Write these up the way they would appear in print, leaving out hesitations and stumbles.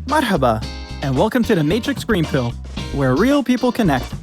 Marhaba, and welcome to the Matrix Green Pill, where real people connect.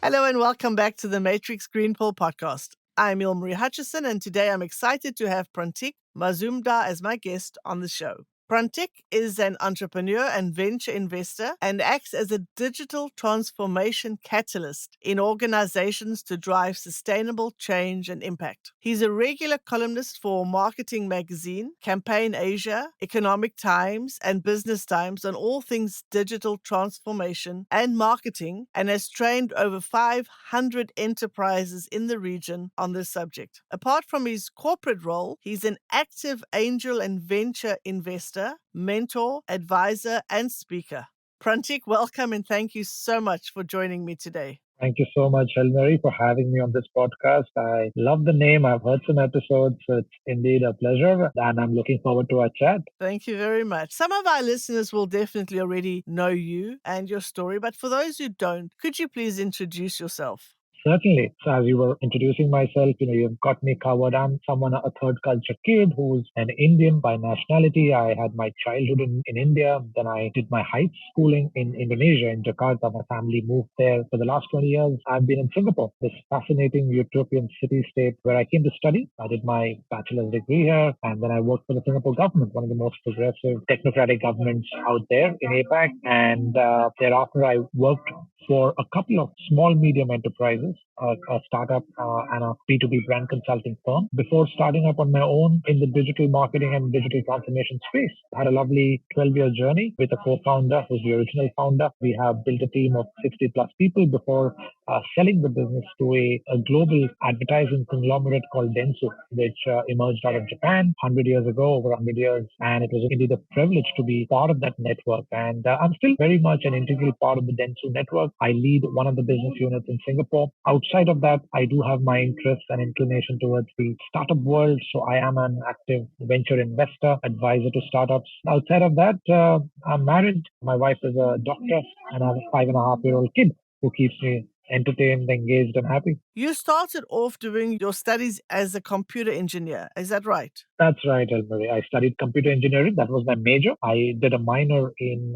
Hello and welcome back to the Matrix Green Pill podcast. I'm Ilmarie Hutchison, and today I'm excited to have Prantik Mazumdar as my guest on the show. Prantik is an entrepreneur and venture investor and acts as a digital transformation catalyst in organizations to drive sustainable change and impact. He's a regular columnist for Marketing Magazine, Campaign Asia, Economic Times, and Business Times on all things digital transformation and marketing, and has trained over 500 enterprises in the region on this subject. Apart from his corporate role, he's an active angel and venture investor, mentor, advisor, and speaker. Prantik, welcome and thank you so much for joining me today. Thank you so much, Elmary, for having me on this podcast. I love the name. I've heard some episodes, so it's indeed a pleasure, and I'm looking forward to our chat. Thank you very much. Some of our listeners will definitely already know you and your story, but for those who don't, could you please introduce yourself? Certainly. So as you were introducing myself, you've got me covered. I'm a third culture kid who's an Indian by nationality. I had my childhood in India. Then I did my high schooling in Indonesia, in Jakarta. My family moved there. For the last 20 years, I've been in Singapore, this fascinating utopian city-state where I came to study. I did my bachelor's degree here, and then I worked for the Singapore government, one of the most progressive technocratic governments out there in APAC. And thereafter, I worked for a couple of small medium enterprises, a startup and a B2B brand consulting firm, before starting up on my own in the digital marketing and digital transformation space. I had a lovely 12-year journey with a co-founder who's the original founder. We have built a team of 60 plus people before selling the business to a global advertising conglomerate called Dentsu, which emerged out of Japan 100 years ago, over 100 years. And it was indeed a privilege to be part of that network. And I'm still very much an integral part of the Dentsu network. I lead one of the business units in Singapore. Outside of that, I do have my interests and inclination towards the startup world. So I am an active venture investor, advisor to startups. Outside of that, I'm married. My wife is a doctor, and I have a 5.5-year-old kid who keeps me entertained, engaged, and happy. You started off doing your studies as a computer engineer. Is that right? That's right, Elmarie. I studied computer engineering. That was my major. I did a minor in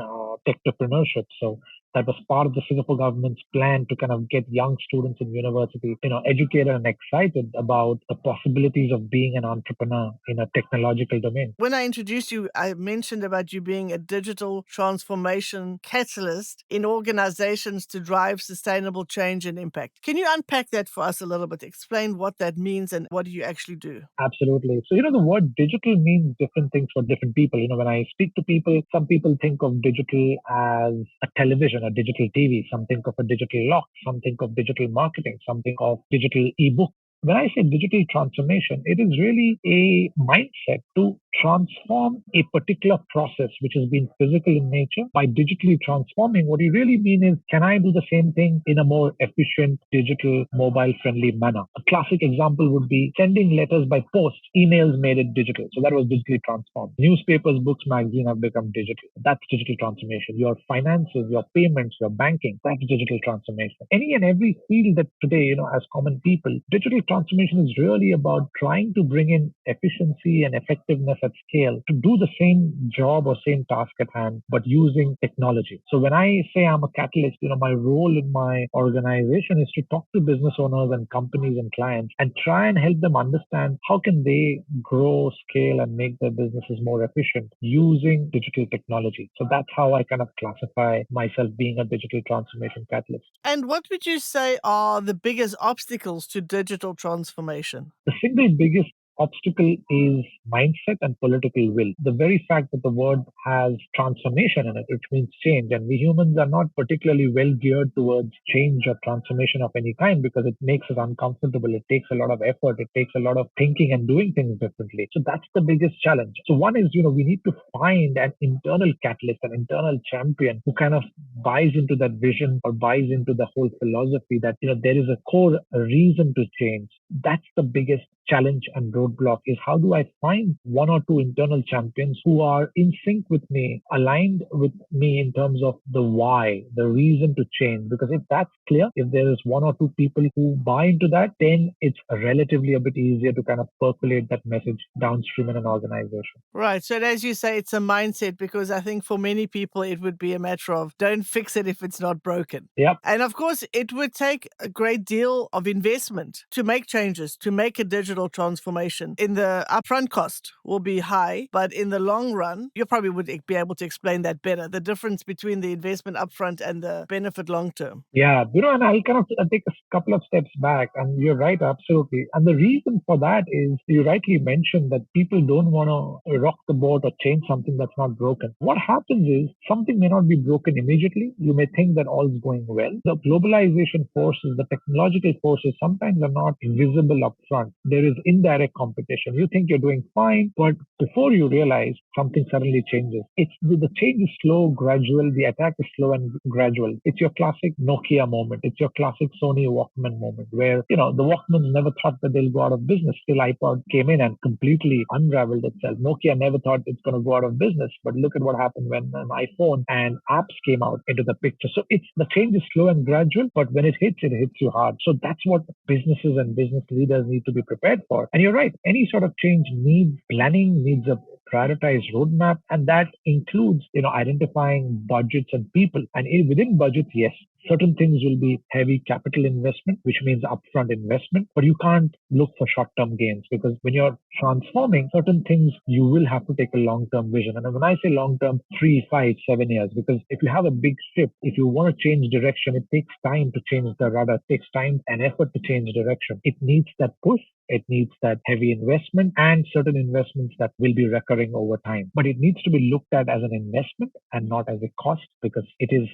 technopreneurship. So that was part of the Singapore government's plan to kind of get young students in university, educated and excited about the possibilities of being an entrepreneur in a technological domain. When I introduced you, I mentioned about you being a digital transformation catalyst in organizations to drive sustainable change and impact. Can you unpack that for us a little bit? Explain what that means and what do you actually do? Absolutely. So, the word digital means different things for different people. When I speak to people, some people think of digital as a television, a digital TV. Some think of a digital lock. Some think of digital marketing. Some think of digital ebook. When I say digital transformation, it is really a mindset to transform a particular process which has been physical in nature by digitally transforming. What you really mean is, can I do the same thing in a more efficient, digital, mobile-friendly manner? A classic example would be sending letters by post. Emails made it digital. So that was digitally transformed. Newspapers, books, magazines have become digital. That's digital transformation. Your finances, your payments, your banking, that's digital transformation. Any and every field that today, as common people, digital transformation is really about trying to bring in efficiency and effectiveness at scale to do the same job or same task at hand, but using technology. So when I say I'm a catalyst, my role in my organization is to talk to business owners and companies and clients and try and help them understand how can they grow, scale, and make their businesses more efficient using digital technology. So that's how I kind of classify myself being a digital transformation catalyst. And what would you say are the biggest obstacles to digital transformation? The single biggest obstacle is mindset and political will. The very fact that the word has transformation in it, which means change, and we humans are not particularly well geared towards change or transformation of any kind because it makes us uncomfortable. It takes a lot of effort. It takes a lot of thinking and doing things differently. So that's the biggest challenge. So one is, we need to find an internal catalyst, an internal champion who kind of buys into that vision or buys into the whole philosophy that, there is a core reason to change. that's the biggest challenge and roadblock, is how do I find one or two internal champions who are in sync with me, aligned with me in terms of the why, the reason to change. Because if that's clear, if there is one or two people who buy into that, then it's relatively a bit easier to kind of percolate that message downstream in an organization. Right. So as you say, it's a mindset, because I think for many people, it would be a matter of don't fix it if it's not broken. Yep. And of course, it would take a great deal of investment to make changes, to make a digital transformation. In the upfront cost will be high, but in the long run, you probably would be able to explain that better, the difference between the investment upfront and the benefit long term. Yeah, and I'll kind of take a couple of steps back, and you're right, absolutely. And the reason for that is you rightly mentioned that people don't want to rock the boat or change something that's not broken. What happens is something may not be broken immediately. You may think that all is going well. The globalization forces, the technological forces sometimes are not visible upfront. There is indirect competition. You think you're doing fine, but before you realize, something suddenly changes. The change is slow, gradual. The attack is slow and gradual. It's your classic Nokia moment. It's your classic Sony Walkman moment where, the Walkmans never thought that they'll go out of business till iPod came in and completely unraveled itself. Nokia never thought it's going to go out of business, but look at what happened when an iPhone and apps came out into the picture. So the change is slow and gradual, but when it hits you hard. So that's what businesses and business leaders need to be prepared for. And you're right, any sort of change needs planning, needs a prioritized roadmap, and that includes, identifying budgets and people. And within budgets, yes, certain things will be heavy capital investment, which means upfront investment, but you can't look for short-term gains, because when you're transforming certain things, you will have to take a long-term vision. And when I say long-term, 3, 5, 7 years, because if you have a big ship, if you want to change direction, it takes time to change the rudder. It takes time and effort to change direction. It needs that push. It needs that heavy investment and certain investments that will be recurring over time. But it needs to be looked at as an investment and not as a cost, because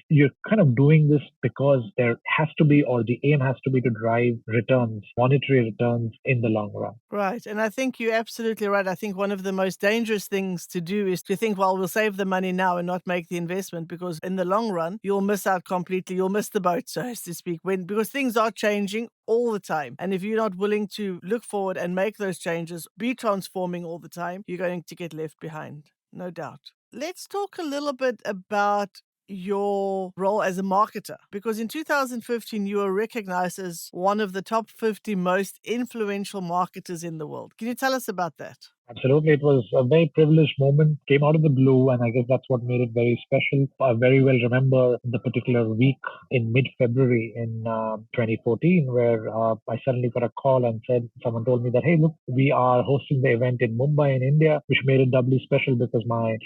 you're kind of doing this because there has to be, or the aim has to be, to drive returns, monetary returns in the long run. Right. And I think you're absolutely right. I think one of the most dangerous things to do is to think, well, we'll save the money now and not make the investment, because in the long run, you'll miss out completely. You'll miss the boat, so as to speak, because things are changing all the time. And if you're not willing to look forward and make those changes, be transforming all the time, you're going to get left behind, no doubt. Let's talk a little bit about your role as a marketer, because in 2015 you were recognized as one of the top 50 most influential marketers in the world. Can you tell us about that? Absolutely. It was a very privileged moment, came out of the blue, and I guess that's what made it very special. I very well remember the particular week in mid-February in 2014, where I suddenly got a call and someone told me that, hey, look, we are hosting the event in Mumbai in India, which made it doubly special because my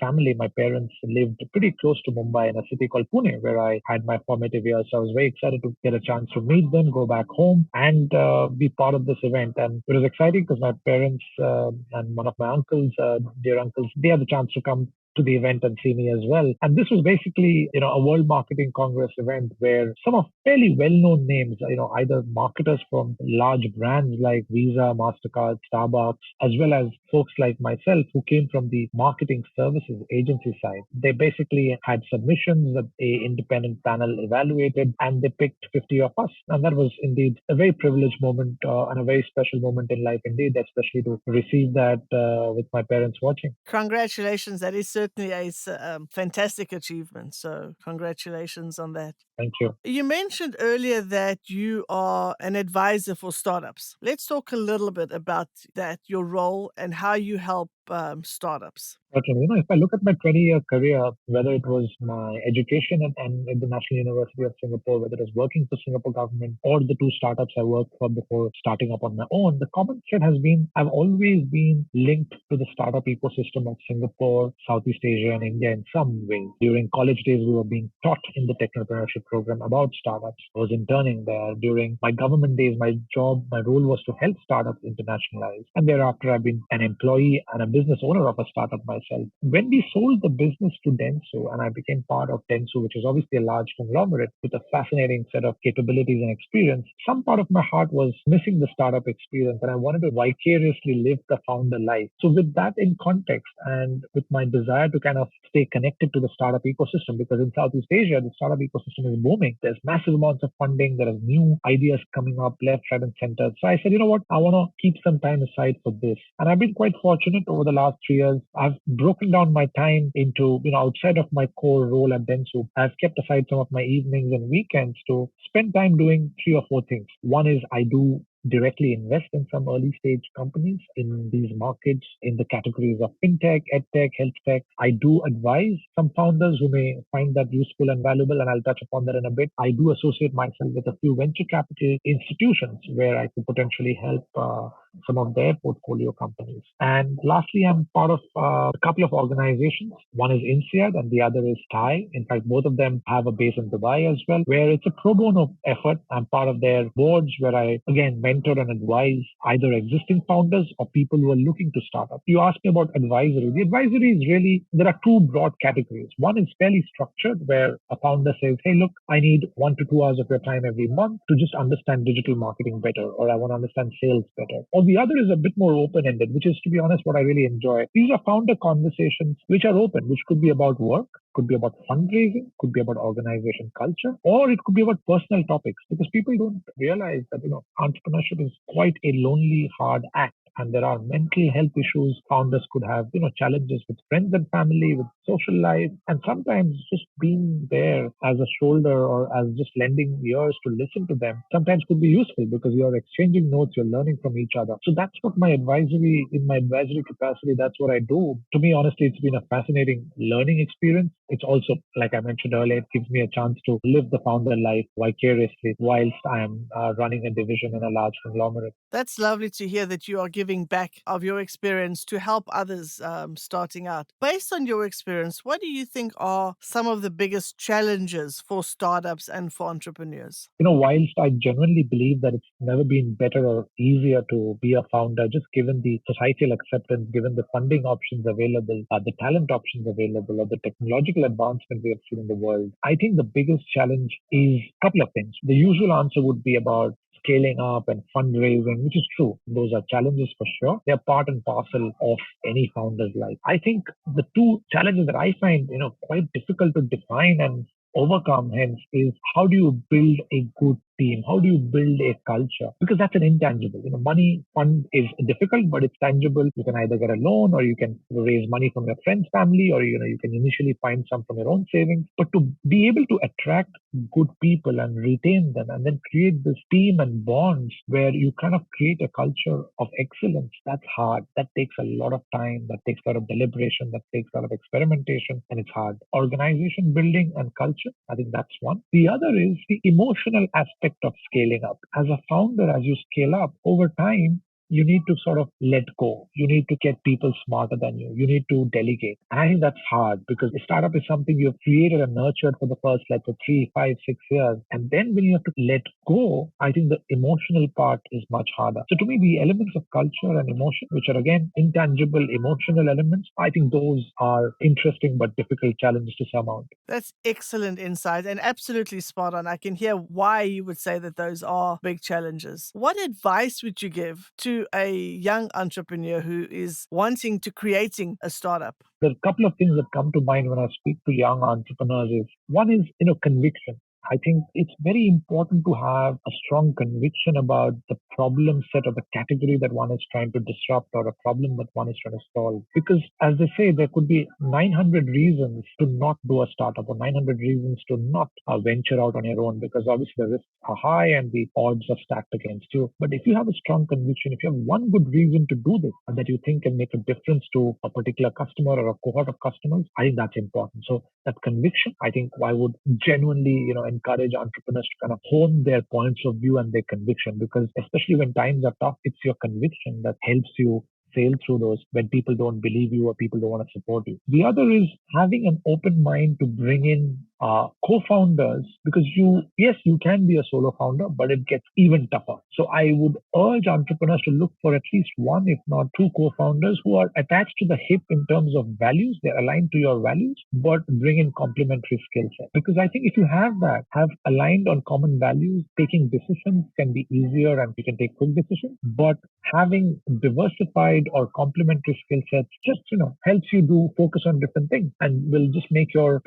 parents lived pretty close to Mumbai in a city called Pune, where I had my formative years. So I was very excited to get a chance to meet them, go back home, and be part of this event. And it was exciting because my parents and one of my uncles, dear uncles, they had the chance to come to the event and see me as well. And this was basically, a World Marketing Congress event where some of fairly well-known names, either marketers from large brands like Visa, MasterCard, Starbucks, as well as folks like myself who came from the marketing services agency side. They basically had submissions that an independent panel evaluated, and they picked 50 of us. And that was indeed a very privileged moment and a very special moment in life indeed, especially to receive that with my parents watching. Congratulations. That is certainly a fantastic achievement. So congratulations on that. Thank you. You mentioned earlier that you are an advisor for startups. Let's talk a little bit about that, your role, and how you help startups. Okay, if I look at my 20-year career, whether it was my education and at the National University of Singapore, whether it was working for Singapore government or the 2 startups I worked for before starting up on my own, the common thread has been I've always been linked to the startup ecosystem of Singapore, Southeast Asia, and India in some ways. During college days, we were being taught in the technopreneurship program about startups. I was interning there. During my government days, my role was to help startups internationalize. And thereafter, I've been an employee and a business owner of a startup myself. When we sold the business to Dentsu and I became part of Dentsu, which is obviously a large conglomerate with a fascinating set of capabilities and experience, some part of my heart was missing the startup experience and I wanted to vicariously live the founder life. So with that in context and with my desire to kind of stay connected to the startup ecosystem, because in Southeast Asia, the startup ecosystem is booming. There's massive amounts of funding. There are new ideas coming up left, right, and center. So I said, you know what? I want to keep some time aside for this. And I've been quite fortunate over the last 3 years. I've broken down my time into, outside of my core role at Dentsu, I've kept aside some of my evenings and weekends to spend time doing 3 or 4 things. One is I do directly invest in some early stage companies in these markets in the categories of fintech, edtech, health tech. I do advise some founders who may find that useful and valuable, and I'll touch upon that in a bit. I do associate myself with a few venture capital institutions where I could potentially help some of their portfolio companies. And lastly, I'm part of a couple of organizations. One is INSEAD and the other is TAI. In fact, both of them have a base in Dubai as well, where it's a pro bono effort. I'm part of their boards where I, again, mentor and advise either existing founders or people who are looking to start up. You asked me about advisory. The advisory is really, there are two broad categories. One is fairly structured where a founder says, hey, look, I need 1 to 2 hours of your time every month to just understand digital marketing better, or I want to understand sales better. Or the other is a bit more open-ended, which is, to be honest, what I really enjoy. These are founder conversations which are open, which could be about work, could be about fundraising, could be about organization culture, or it could be about personal topics, because people don't realize that, entrepreneurship is quite a lonely, hard act. And there are mental health issues. Founders could have, challenges with friends and family, with social life. And sometimes just being there as a shoulder or as just lending ears to listen to them sometimes could be useful because you're exchanging notes, you're learning from each other. So that's what in my advisory capacity, that's what I do. To me, honestly, it's been a fascinating learning experience. It's also, like I mentioned earlier, it gives me a chance to live the founder life vicariously whilst I am running a division in a large conglomerate. That's lovely to hear that you are giving back of your experience to help others starting out. Based on your experience, what do you think are some of the biggest challenges for startups and for entrepreneurs? Whilst I genuinely believe that it's never been better or easier to be a founder, just given the societal acceptance, given the funding options available, the talent options available, or the technological advancement we have seen in the world, I think the biggest challenge is a couple of things. The usual answer would be about scaling up and fundraising, which is true. Those are challenges for sure. They're part and parcel of any founder's life. I think the two challenges that I find, quite difficult to define and overcome hence is how do you build a good team? How do you build a culture? Because that's an intangible. Money fund is difficult, but it's tangible. You can either get a loan or you can raise money from your friend's family, or you can initially find some from your own savings. But to be able to attract good people and retain them and then create this team and bonds where you kind of create a culture of excellence, that's hard. That takes a lot of time. That takes a lot of deliberation. That takes a lot of experimentation, and it's hard. Organization building and culture, I think that's one. The other is the emotional aspect of scaling up. As a founder, as you scale up over time, you need to sort of let go. You need to get people smarter than you. You need to delegate. And I think that's hard because a startup is something you've created and nurtured for the first, like, for 3, 5, 6 years. And then when you have to let go, I think the emotional part is much harder. So to me, the elements of culture and emotion, which are again intangible emotional elements, I think those are interesting but difficult challenges to surmount. That's excellent insight and absolutely spot on. I can hear why you would say that those are big challenges. What advice would you give to a young entrepreneur who is wanting to creating a startup? There are a couple of things that come to mind when I speak to young entrepreneurs. One is, conviction. I think it's very important to have a strong conviction about the problem set or the category that one is trying to disrupt or a problem that one is trying to solve. Because as they say, there could be 900 reasons to not do a startup or 900 reasons to not venture out on your own, because obviously the risks are high and the odds are stacked against you. But if you have a strong conviction, if you have one good reason to do this and that you think can make a difference to a particular customer or a cohort of customers, I think that's important. So that conviction, I think I would genuinely, encourage entrepreneurs to kind of hone their points of view and their conviction, because especially when times are tough, it's your conviction that helps you sail through those when people don't believe you or people don't want to support you. The other is having an open mind to bring in co-founders, because yes, you can be a solo founder, but it gets even tougher. So I would urge entrepreneurs to look for at least one, if not two co-founders who are attached to the hip in terms of values. They're aligned to your values, but bring in complementary skill set. Because I think if you have aligned on common values, taking decisions can be easier and you can take quick decisions. But having diversified or complementary skill sets just helps you do focus on different things and will just make your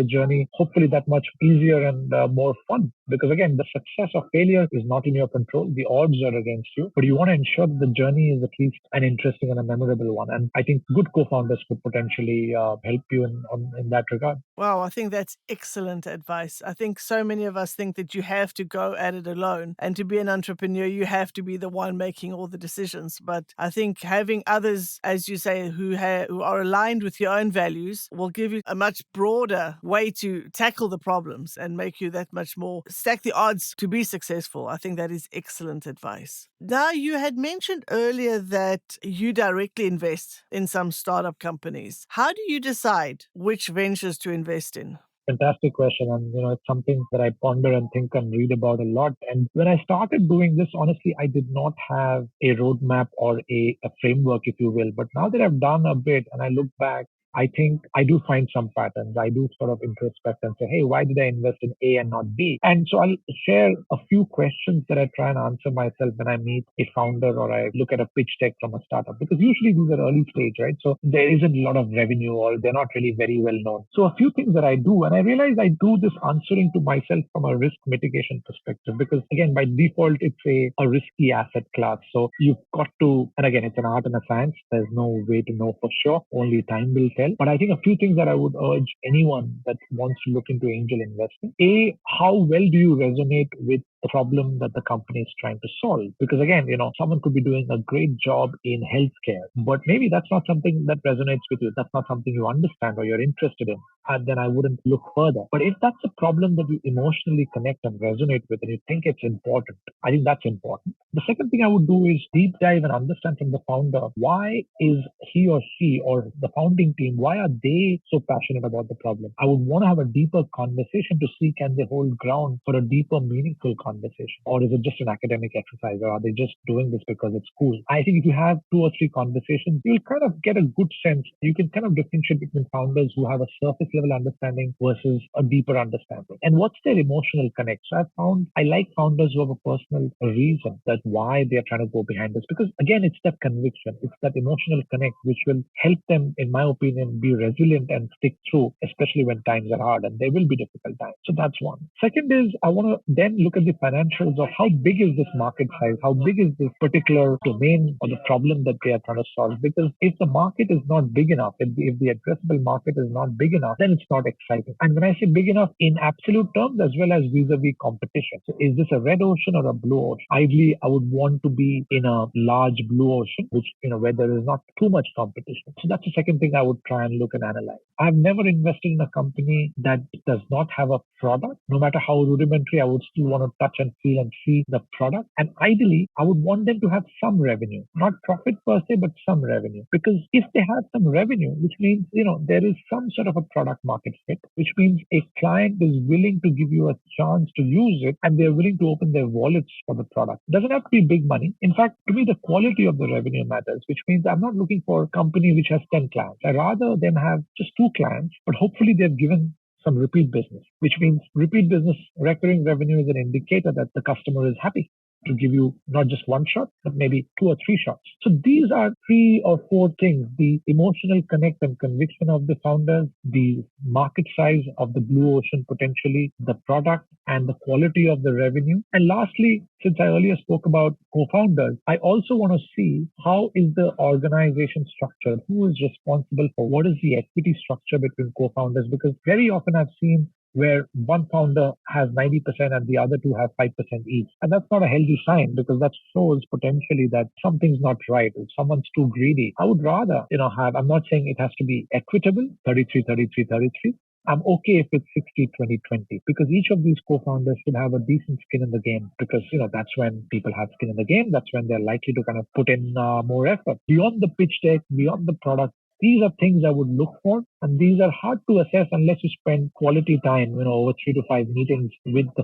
journey hopefully that much easier and more fun. Because again, the success or failure is not in your control. The odds are against you, but you want to ensure that the journey is at least an interesting and a memorable one. And I think good co-founders could potentially help you in that regard. Wow, I think that's excellent advice. I think so many of us think that you have to go at it alone. And to be an entrepreneur, you have to be the one making all the decisions. But I think having others, as you say, who are aligned with your own values will give you a much broader way to tackle the problems and make you that much more, stack the odds to be successful. I think that is excellent advice. Now, you had mentioned earlier that you directly invest in some startup companies. How do you decide which ventures to invest in? Fantastic question. And, it's something that I ponder and think and read about a lot. And when I started doing this, honestly, I did not have a roadmap or a framework, if you will. But now that I've done a bit and I look back, I think I do find some patterns. I do sort of introspect and say, hey, why did I invest in A and not B? And so I'll share a few questions that I try and answer myself when I meet a founder or I look at a pitch deck from a startup, because usually these are early stage, right? So there isn't a lot of revenue or they're not really very well known. So a few things that I do, and I realize I do this answering to myself from a risk mitigation perspective, because again, by default, it's a risky asset class. So you've got to, and again, it's an art and a science. There's no way to know for sure. Only time will tell. But I think a few things that I would urge anyone that wants to look into angel investing. A, how well do you resonate with the problem that the company is trying to solve? Because again, someone could be doing a great job in healthcare, but maybe that's not something that resonates with you. That's not something you understand or you're interested in. And then I wouldn't look further. But if that's a problem that you emotionally connect and resonate with and you think it's important, I think that's important. The second thing I would do is deep dive and understand from the founder, why is he or she or the founding team, why are they so passionate about the problem? I would want to have a deeper conversation to see, can they hold ground for a deeper, meaningful conversation? Or is it just an academic exercise? Or are they just doing this because it's cool? I think if you have 2 or 3 conversations, you'll kind of get a good sense. You can kind of differentiate between founders who have a surface level understanding versus a deeper understanding. And what's their emotional connect? So I've found I like founders who have a personal reason that why they're trying to go behind this. Because again, it's that conviction, it's that emotional connect which will help them, in my opinion, be resilient and stick through, especially when times are hard, and there will be difficult times. So that's one. Second is I want to then look at the financials of how big is this market size? How big is this particular domain or the problem that they are trying to solve? Because if the market is not big enough, if the addressable market is not big enough, then it's not exciting. And when I say big enough in absolute terms as well as vis-a-vis competition. So is this a red ocean or a blue ocean? Ideally, I would want to be in a large blue ocean, which, where there is not too much competition. So that's the second thing I would try and look and analyze. I've never invested in a company that does not have a product. No matter how rudimentary, I would still want to touch and feel and see the product. And ideally, I would want them to have some revenue, not profit per se, but some revenue. Because if they have some revenue, which means, there is some sort of a product market fit, which means a client is willing to give you a chance to use it and they're willing to open their wallets for the product. It doesn't have to be big money. In fact, to me, the quality of the revenue matters, which means I'm not looking for a company which has 10 clients. I rather them have just 2 clients, but hopefully they've given some repeat business, which means repeat business, recurring revenue is an indicator that the customer is happy to give you not just one shot, but maybe 2 or 3 shots. So these are 3 or 4 things: the emotional connect and conviction of the founders, the market size of the blue ocean potentially, the product, and the quality of the revenue. And lastly, since I earlier spoke about co-founders, I also want to see how is the organization structured, who is responsible for what is the equity structure between co-founders, because very often I've seen where one founder has 90% and the other 2 have 5% each. And that's not a healthy sign, because that shows potentially that something's not right. If someone's too greedy, I would rather, I'm not saying it has to be equitable, 33, 33, 33. I'm okay if it's 60, 20, 20, because each of these co-founders should have a decent skin in the game, because, that's when people have skin in the game. That's when they're likely to kind of put in more effort beyond the pitch deck, beyond the product. These are things I would look for, and these are hard to assess unless you spend quality time, over 3 to 5 meetings with the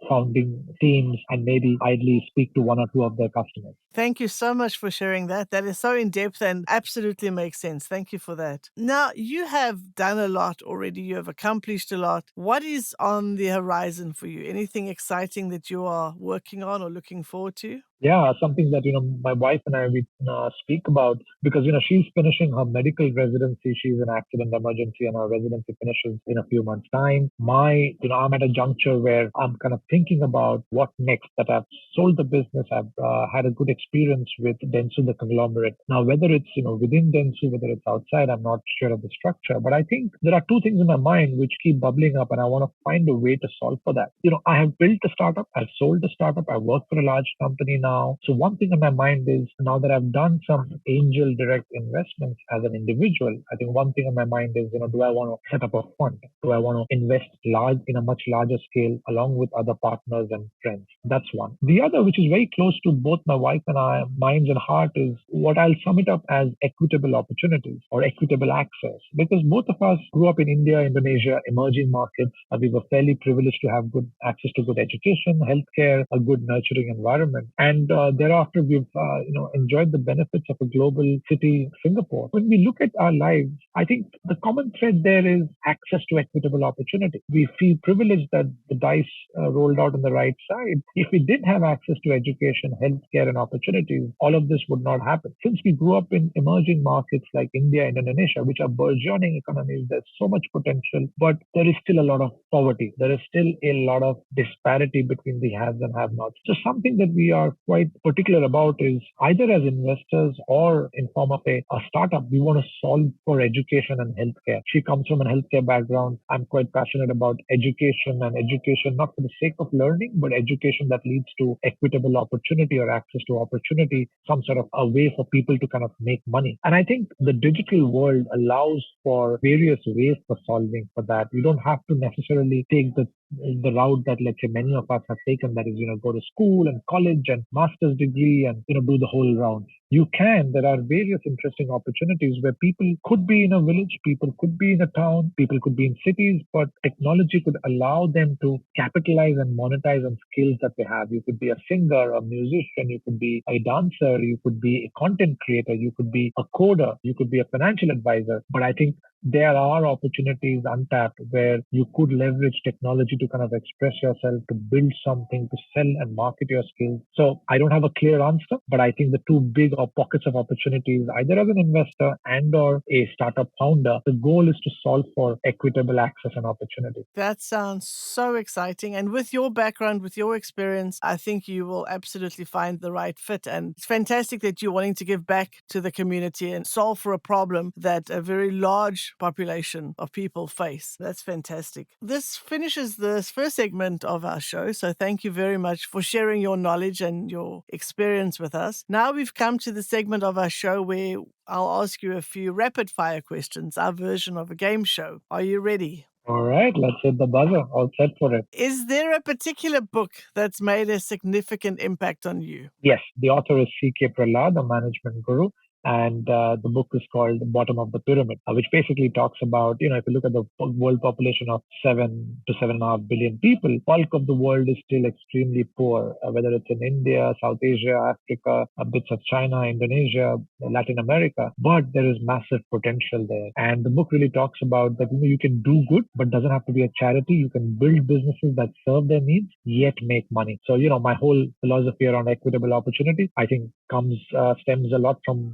founding teams, and maybe idly speak to one or two of their customers. Thank you so much for sharing that. That is so in depth and absolutely makes sense. Thank you for that. Now, you have done a lot already. You have accomplished a lot. What is on the horizon for you? Anything exciting that you are working on or looking forward to? Yeah, something that my wife and I we speak about, because she's finishing her medical residency. She's in accident emergency, and her residency finishes in a few months' time. I'm at a juncture where I'm kind of thinking about what next. That I've sold the business, I've had a good experience with Dentsu, the conglomerate. Now, whether it's within Dentsu, whether it's outside, I'm not sure of the structure. But I think there are two things in my mind which keep bubbling up, and I want to find a way to solve for that. I have built a startup, I've sold a startup, I work for a large company now. So one thing in my mind is, now that I've done some angel direct investments as an individual, I think one thing in my mind is, do I want to set up a fund? Do I want to invest large in a much larger scale along with other partners and friends? That's one. The other, which is very close to both my wife and I minds and heart, is what I'll sum it up as equitable opportunities or equitable access. Because both of us grew up in India, Indonesia, emerging markets. We were fairly privileged to have good access to good education, healthcare, a good nurturing environment. And thereafter, we've enjoyed the benefits of a global city, Singapore. When we look at our lives, I think the common thread there is access to equitable opportunity. We feel privileged that the dice rolled out on the right side. If we did have access to education, healthcare, and opportunities, all of this would not happen. Since we grew up in emerging markets like India and Indonesia, which are burgeoning economies, there's so much potential, but there is still a lot of poverty. There is still a lot of disparity between the haves and have-nots. So something that we are quite particular about is, either as investors or in form of a startup, we want to solve for education and healthcare. She comes from a healthcare background. I'm quite passionate about education, and education not for the sake of learning, but education that leads to equitable opportunity or access to opportunity, some sort of a way for people to kind of make money. And I think the digital world allows for various ways for solving for that. You don't have to necessarily take the route that, let's say, many of us have taken, that is, go to school and college and master's degree and, do the whole round. There are various interesting opportunities where people could be in a village, people could be in a town, people could be in cities, but technology could allow them to capitalize and monetize on skills that they have. You could be a singer, a musician, you could be a dancer, you could be a content creator, you could be a coder, you could be a financial advisor. But I think there are opportunities untapped where you could leverage technology to kind of express yourself, to build something, to sell and market your skills. So I don't have a clear answer, but I think the two big pockets of opportunities, either as an investor and or a startup founder, the goal is to solve for equitable access and opportunity. That sounds so exciting. And with your background, with your experience, I think you will absolutely find the right fit. And it's fantastic that you're wanting to give back to the community and solve for a problem that a very large population of people face. That's fantastic. This finishes this first segment of our show. So thank you very much for sharing your knowledge and your experience with us. Now we've come to the segment of our show where I'll ask you a few rapid fire questions, our version of a game show. Are you ready? All right, let's hit the buzzer. All set for it. Is there a particular book that's made a significant impact on you? Yes, the author is C.K. Prahlad, a management guru. And the book is called The Bottom of the Pyramid, which basically talks about, if you look at the world population of 7 to 7.5 billion people, bulk of the world is still extremely poor, whether it's in India, South Asia, Africa, bits of China, Indonesia, Latin America. But there is massive potential there. And the book really talks about that, you can do good, but doesn't have to be a charity. You can build businesses that serve their needs, yet make money. So, my whole philosophy around equitable opportunity, I think stems a lot from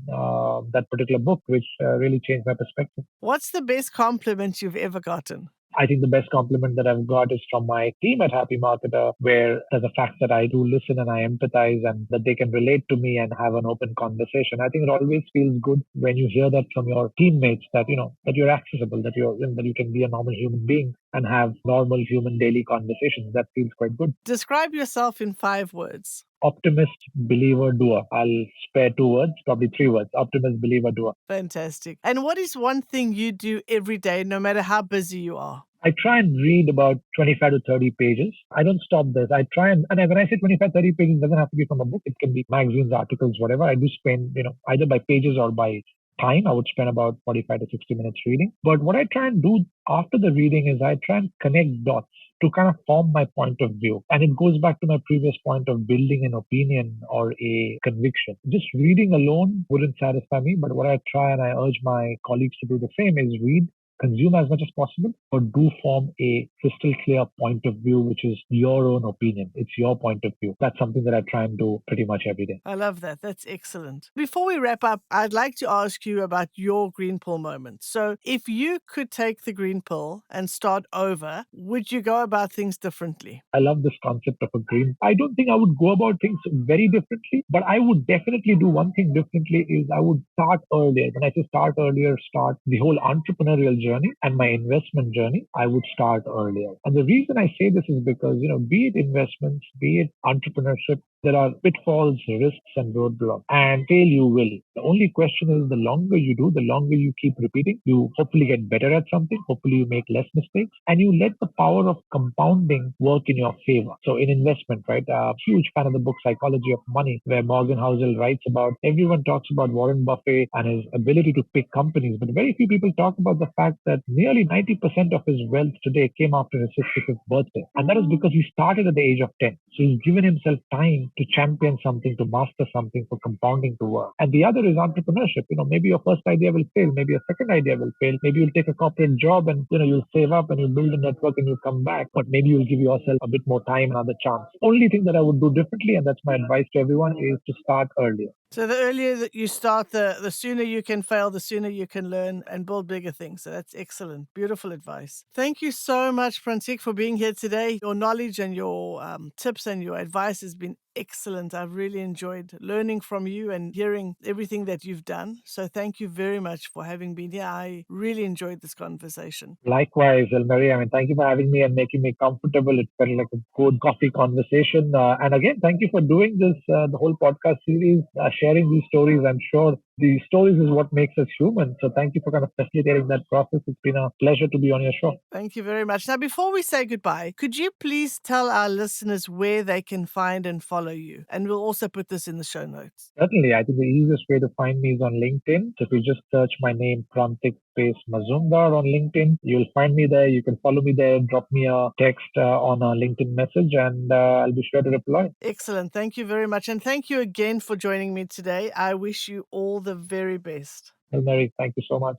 that particular book, which really changed my perspective. What's the best compliment you've ever gotten? I think the best compliment that I've got is from my team at Happy Marketer, where the fact that I do listen and I empathize and that they can relate to me and have an open conversation. I think it always feels good when you hear that from your teammates, that, that you're accessible, that you can be a normal human being and have normal human daily conversations. That feels quite good. Describe yourself in 5 words. Optimist, believer, doer. I'll spare 2 words, probably 3 words. Optimist, believer, doer. Fantastic. And what is one thing you do every day, no matter how busy you are? I try and read about 25 to 30 pages. I don't stop this. I try and when I say 25, 30 pages, it doesn't have to be from a book. It can be magazines, articles, whatever. I do spend, either by pages or by time. I would spend about 45 to 60 minutes reading. But what I try and do after the reading is I try and connect dots to kind of form my point of view. And it goes back to my previous point of building an opinion or a conviction. Just reading alone wouldn't satisfy me, but what I try and I urge my colleagues to do the same is read, consume as much as possible, but do form a crystal clear point of view, which is your own opinion. It's your point of view. That's something that I try and do pretty much every day. I love that. That's excellent. Before we wrap up, I'd like to ask you about your green pill moment. So if you could take the green pill and start over, would you go about things differently? I love this concept of a green. I don't think I would go about things very differently, but I would definitely do one thing differently is I would start earlier. When I say start earlier, start the whole entrepreneurial journey and my investment journey, I would start earlier. And the reason I say this is because, be it investments, be it entrepreneurship, there are pitfalls, risks, and roadblocks. And fail you will. The only question is the longer you do, the longer you keep repeating, you hopefully get better at something. Hopefully you make less mistakes and you let the power of compounding work in your favor. So in investment, right? A huge fan of the book Psychology of Money, where Morgan Housel writes about everyone talks about Warren Buffett and his ability to pick companies, but very few people talk about the fact that nearly 90% of his wealth today came after his 65th birthday. And that is because he started at the age of 10. So he's given himself time to champion something, to master something, for compounding to work. And the other is entrepreneurship. Maybe your first idea will fail, maybe your second idea will fail, maybe you'll take a corporate job and you'll save up and you'll build a network and you'll come back, but maybe you'll give yourself a bit more time, another chance. Only thing that I would do differently, and that's my advice to everyone, is to start earlier. So the earlier that you start, the sooner you can fail, the sooner you can learn and build bigger things. So that's excellent. Beautiful advice. Thank you so much, Prantik, for being here today. Your knowledge and your tips and your advice has been excellent. I've really enjoyed learning from you and hearing everything that you've done. So thank you very much for having been here. I really enjoyed this conversation. Likewise, Elmary. Thank you for having me and making me comfortable. It felt like a good coffee conversation. And again, thank you for doing this, the whole podcast series, sharing these stories. I'm sure the stories is what makes us human. So thank you for kind of facilitating that process. It's been a pleasure to be on your show. Thank you very much. Now, before we say goodbye, could you please tell our listeners where they can find and follow you? And we'll also put this in the show notes. Certainly. I think the easiest way to find me is on LinkedIn. So if you just search my name, Prantik space Mazumdar on LinkedIn, you'll find me there. You can follow me there, drop me a text on a LinkedIn message, and I'll be sure to reply. Excellent. Thank you very much. And thank you again for joining me today. I wish you all the very best. Mary, thank you so much.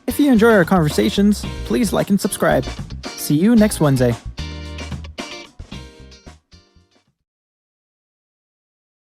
If you enjoy our conversations, please like and subscribe. See you next Wednesday.